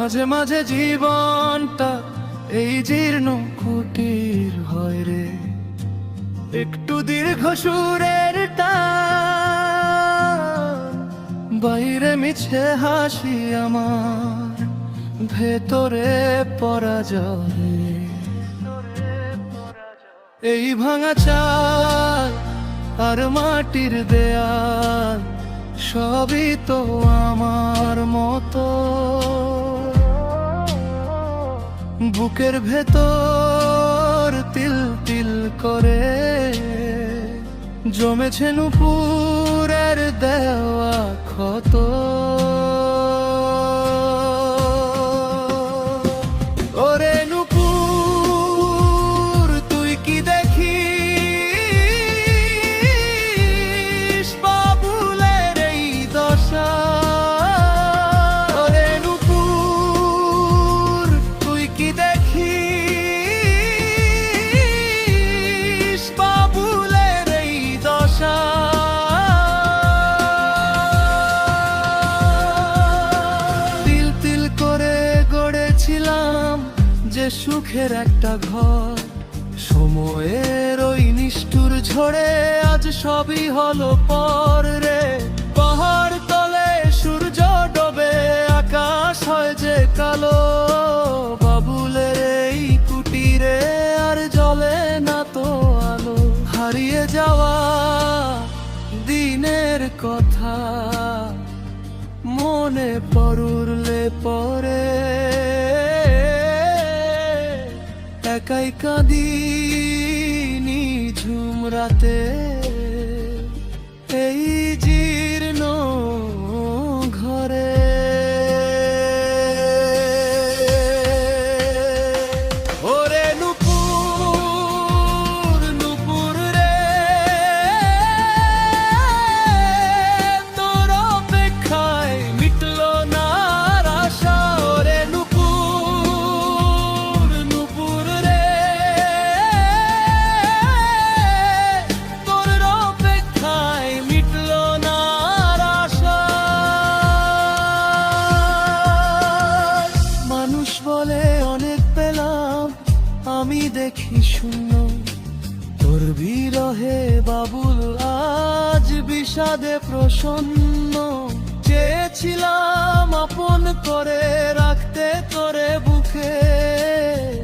মাঝে মাঝে জীবনটা এই জীর্ণ কুটির হয় রে, একটু দীর্ঘ সুরের টান, বাইরে মিছে হাসি আমার, ভেতরে পরাজয়। এই ভাঙা চাল আর মাটির দেয়াল সবই তো আমার মতো, বুকের ভেতর তিল তিল করে জমেছে নুপুরের দেওয়া ক্ষত। ওরে নুপুর তুই কি দেখিস বাবুলের এই দশা? ওরে নুপুর তুই কি দেখিস বাবুলের এই দশা? তিল তিল করে গড়েছিলাম যে সুখের একটা ঘর, সময়ের ওই নিষ্ঠুর ঝড়ে আজ সবই হলো পর রে। পাহাড় তলে সূর্য ডোবে, আকাশ হয় যে কালো, বাবুলের এই কুটিরে আর জ্বলে না তো আলো। হারিয়ে যাওয়া দিনের কথা মনে পড়লে পরে একাই কাঁদি নিঝুম রাতে, এই জীর্ণ ঘরে। ওরে নুপুর নুপুর রে, তোর অপেক্ষায় মিটলো না আশা। ওরে নুপুর নুপুর রে, তোর অপেক্ষায় মিটলো না আশা। মানুষ বলে অনেক পেলাম, আমি দেখি শূন্য, তোর বিরহে বাবুল আজ বিষাদে প্রসন্ন। চেয়েছিলাম আপন করে রাখতে তোরে বুকে,